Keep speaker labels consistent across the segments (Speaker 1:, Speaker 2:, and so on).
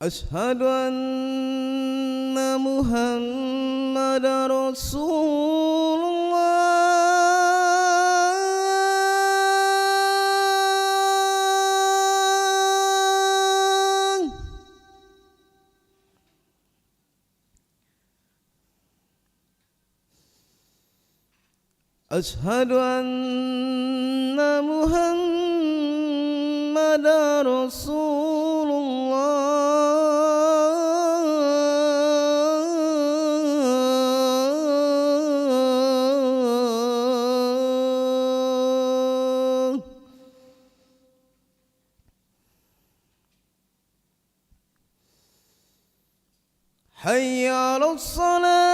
Speaker 1: أشهد أن محمد رسول الله. أشهد أن محمد رسول الله. حي على الصلاة.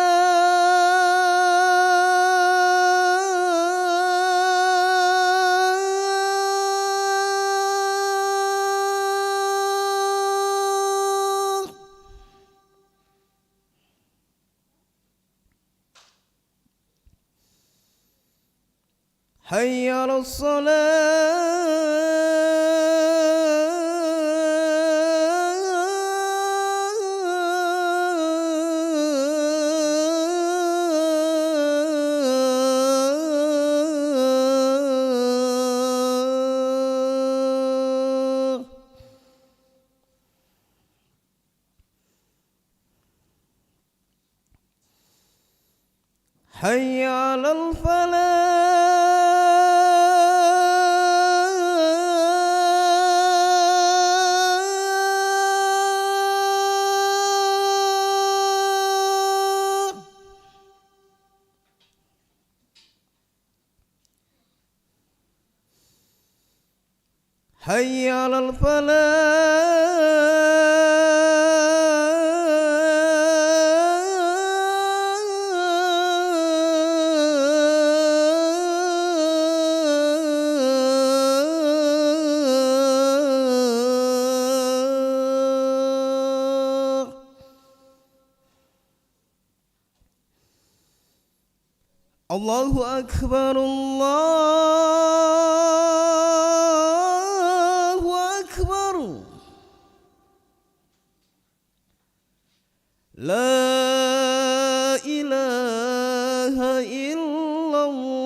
Speaker 1: حي على الصلاة. حي على الفلاح. حي على الفلاح. الله أكبر الله أكبر. لا إله إلا الله.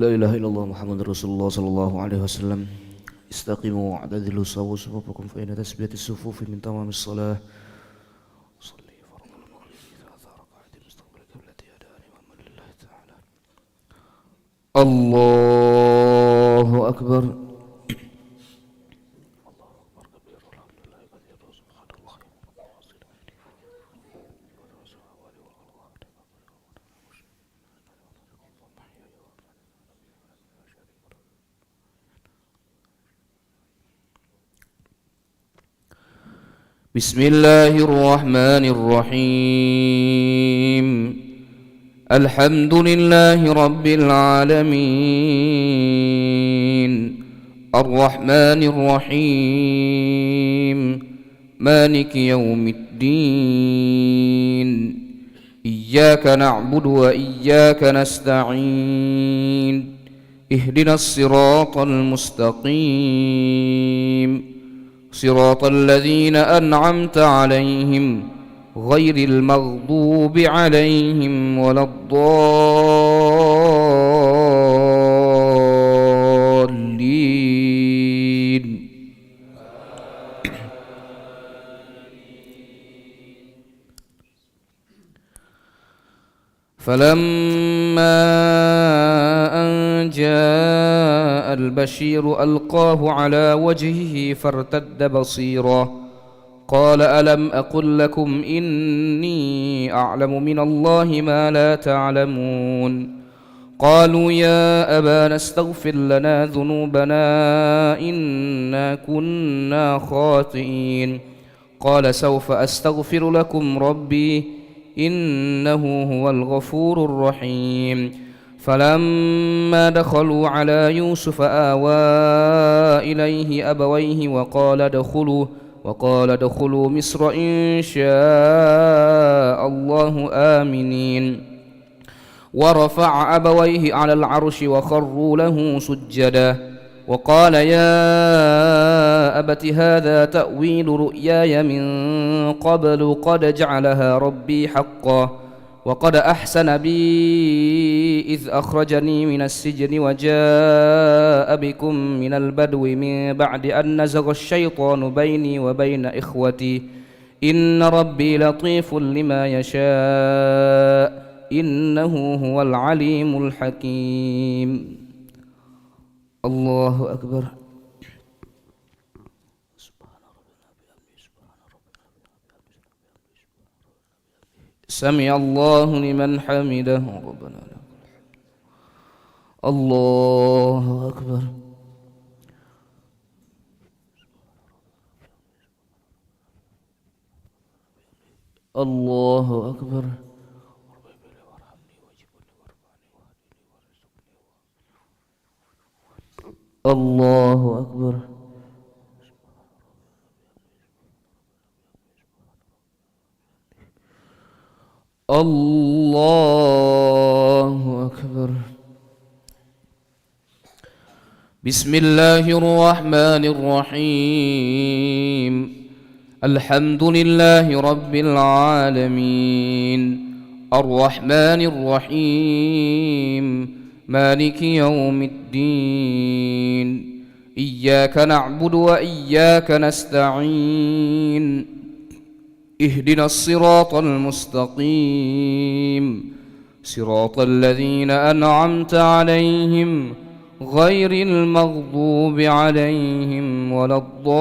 Speaker 2: لا إله إلا الله محمد رسول الله صلى الله عليه وسلم. استقيموا واعتدلوا سووا صفوفكم فإن تسبية الصفوف من تمام الصلاة. صلي فرض المغرب في 3 ركعات مستقبل القبلة يدان إماما لله تعالى. الله أكبر. بسم الله الرحمن الرحيم. الحمد لله رب العالمين الرحمن الرحيم مالك يوم الدين إياك نعبد وإياك نستعين اهدنا الصراط المستقيم صراط الذين أنعمت عليهم غير المغضوب عليهم ولا الضالين. فلما أن جاء البشير ألقاه على وجهه فارتد بصيرا قال ألم أقل لكم إني أعلم من الله ما لا تعلمون. قالوا يا أبانا استغفر لنا ذنوبنا إنا كنا خاطئين. قال سوف أستغفر لكم ربي إنه هو الغفور الرحيم. فلما دخلوا على يوسف آوى إليه أبويه وقال ادخلوا مصر إن شاء الله آمنين. ورفع أبويه على العرش وخروا له سجدا وقال يا أبت هذا تأويل رؤياي من قبل قد جعلها ربي حقا وقد أحسن بي إذ أخرجني من السجن وجاء بكم من البدو من بعد أن نزغ الشيطان بيني وبين إخوتي إن ربي لطيف لما يشاء إنه هو العليم الحكيم. الله أكبر. سمع الله لمن حمده ربنا لك الحمد. الله أكبر. الله أكبر. الله أكبر. الله أكبر. بسم الله الرحمن الرحيم. الحمد لله رب العالمين الرحمن الرحيم مالك يوم الدين إياك نعبد وإياك نستعين اهدنا الصراط المستقيم صراط الذين أنعمت عليهم غير المغضوب عليهم ولا الضالين.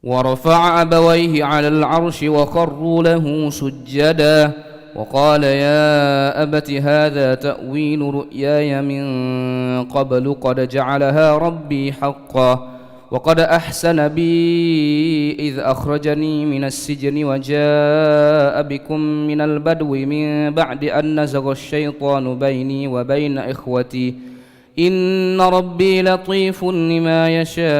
Speaker 2: ورفع أبويه على العرش وخروا له سجدا وقال يا أبت هذا تأويل رؤياي من قبل قد جعلها ربي حقا وقد أحسن بي إذ أخرجني من السجن وجاء بكم من البدو من بعد أن نزغ الشيطان بيني وبين إخوتي إن ربي لطيف لما يشاء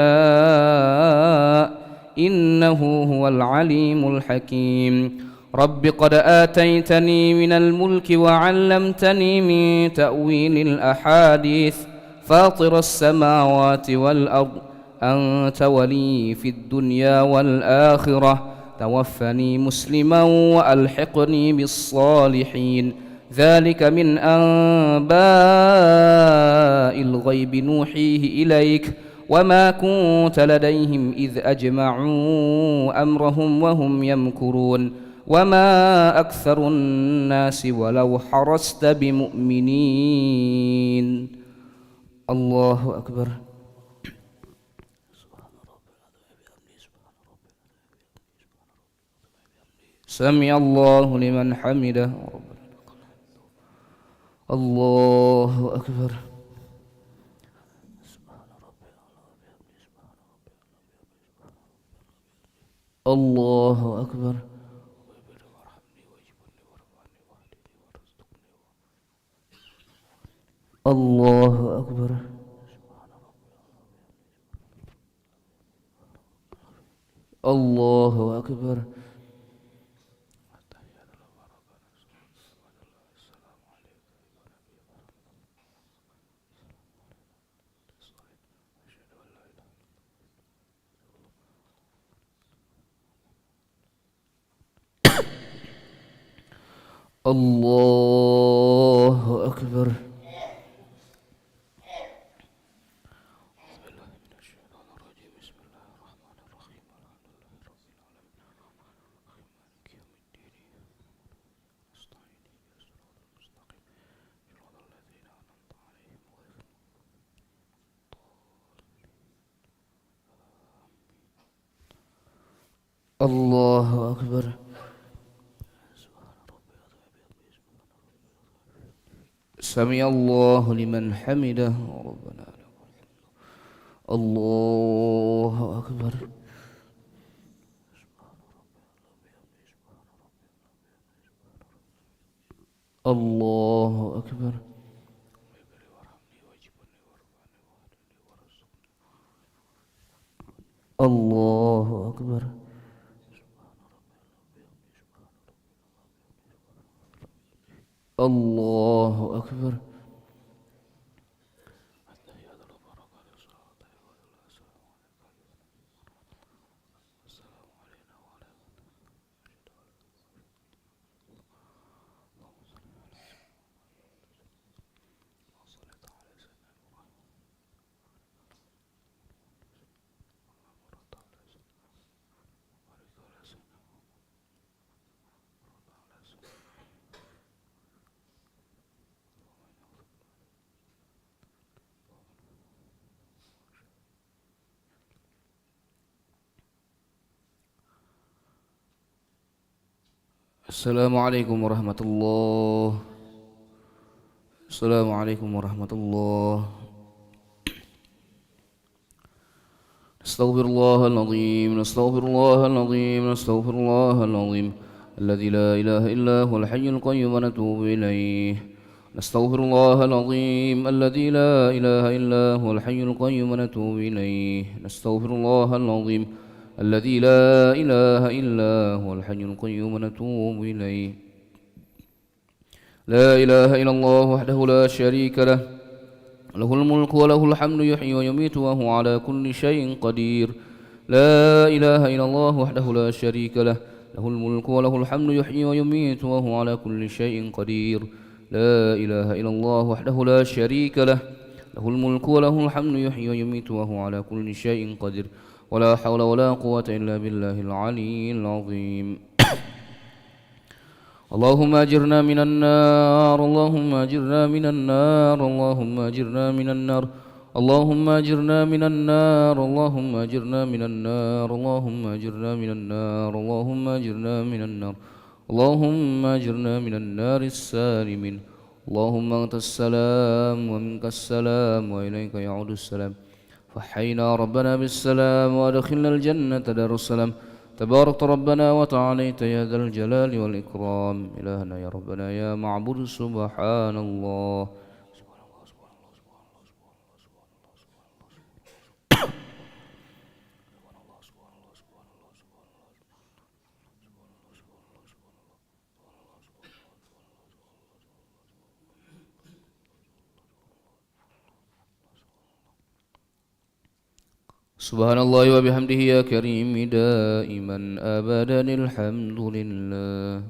Speaker 2: إنه هو العليم الحكيم. رب قد آتيتني من الملك وعلمتني من تأويل الأحاديث فاطر السماوات والأرض أنت ولي في الدنيا والآخرة توفني مسلما وألحقني بالصالحين ذلك من أنباء الغيب نوحيه إليك وما كنت لديهم إذ أجمعوا أمرهم وهم يمكرون وما أكثر الناس ولو حرصت بمؤمنين الله أكبر سمع الله لمن حمده الله أكبر الله أكبر الله أكبر الله أكبر الله أكبر الله أكبر سمع الله لمن حمده ربنا الله أكبر الله أكبر الله أكبر الله أكبر السلام عليكم ورحمة الله السلام عليكم ورحمة الله نستغفر الله العظيم نستغفر الله العظيم نستغفر الله العظيم الذي لا إله إلا هو الحي القيوم ونتوب إليه نستغفر الله العظيم الذي لا إله إلا هو الحي القيوم ونتوب إليه نستغفر الله العظيم الذي لا إله إلا هو الحي القيوم ونتوب إليه لا إله إلا الله وحده لا شريك له له الملك وله الحمد يحيي ويميت وهو على كل شيء قدير لا إله إلا الله وحده لا شريك له له الملك وله الحمد يحيي ويميت وهو على كل شيء قدير لا إله إلا الله وحده لا شريك له له الملك وله الحمد يحيي ويميت وهو على كل شيء قدير ولا حول ولا قوة إلا بالله العلي العظيم اللهم أجرنا من النار اللهم أجرنا من النار اللهم أجرنا من النار اللهم أجرنا من النار اللهم أجرنا من النار اللهم أجرنا من النار اللهم أجرنا من النار اللهم أجرنا من النار السالمين اللهم أنت السلام ومنك السلام وإليك يعود السلام فحينا ربنا بالسلام وأدخلنا الجنة دار السلام تبارك ربنا وتعاليت يا ذا الجلال والإكرام إلهنا يا ربنا يا معبود سبحان الله سبحان الله وبحمده يا كريم دائما أبدا الحمد لله.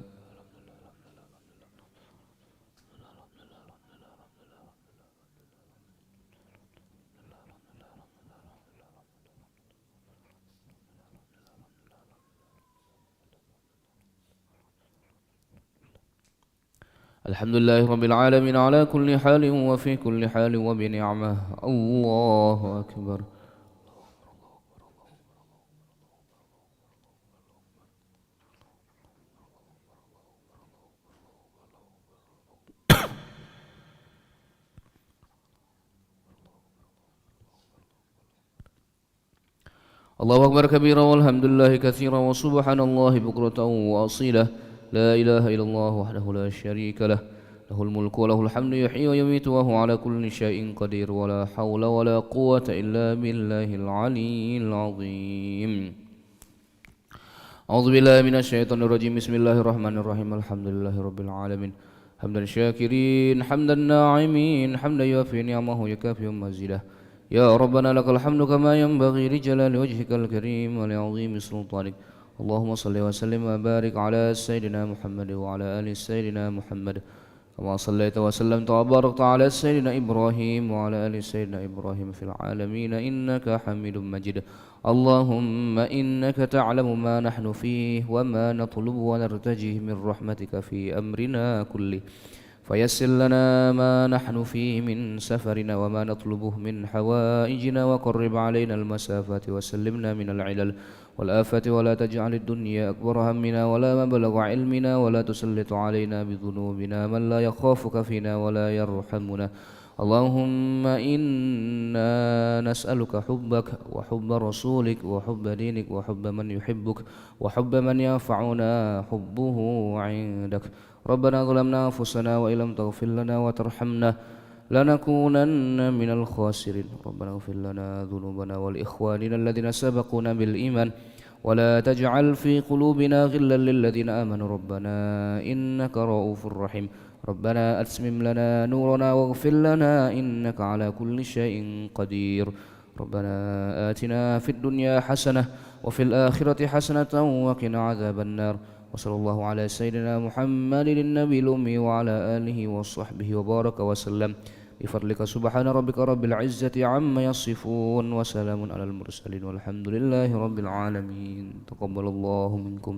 Speaker 2: الحمد لله رب العالمين على كل حال وفي كل حال وبنعمه. الله أكبر. الله أكبر كبيرا والحمد لله كثيرا وسبحان الله بكرة وأصيلا. لا إله إلا الله وحده لا شريك له، له الملك وله الحمد يحيي ويميت وهو على كل شيء قدير، ولا حول ولا قوة إلا بالله العلي العظيم. أعوذ بالله من الشيطان الرجيم. بسم الله الرحمن الرحيم. الحمد لله رب العالمين حمدا شاكرين حمدا ناعمين حمدا يوفي نعمه يكافئ مزيده. يا ربنا لك الحمد كما ينبغي لجلال وجهك الكريم ولعظيم سلطانك. اللهم صل وسلم وبارك على سيدنا محمد وعلى آل سيدنا محمد كما صليت وسلمت وباركت على سيدنا إبراهيم وعلى آل سيدنا إبراهيم في العالمين إنك حميد مجيد. اللهم إنك تعلم ما نحن فيه وما نطلب ونرتجيه من رحمتك في أمرنا كله، فيسر لنا ما نحن فيه من سفرنا وما نطلبه من حوائجنا، وقرب علينا المسافات وسلمنا من العلل والآفات، ولا تجعل الدنيا أكبر همنا ولا مبلغ علمنا، ولا تسلط علينا بذنوبنا من لا يخافك فينا ولا يرحمنا. اللهم إنا نسألك حبك وحب رسولك وحب دينك وحب من يحبك وحب من ينفعنا حبه عندك. ربنا ظلمنا أنفسنا وإن لم تغفر لنا وترحمنا لنكونن من الخاسرين. ربنا اغفر لنا ذنوبنا والإخواننا الذين سبقونا بالإيمان ولا تجعل في قلوبنا غلا للذين آمنوا ربنا إنك رؤوف رحيم. ربنا أتمم لنا نورنا واغفر لنا إنك على كل شيء قدير. ربنا آتنا في الدنيا حسنة وفي الآخرة حسنة وقنا عذاب النار. وصلى الله على سيدنا محمد النبي الأمي وعلى آله وصحبه وبارك وسلم بفضلك. سبحان ربك رب العزة عما يصفون وسلام على المرسلين والحمد لله رب العالمين. تقبل الله منكم.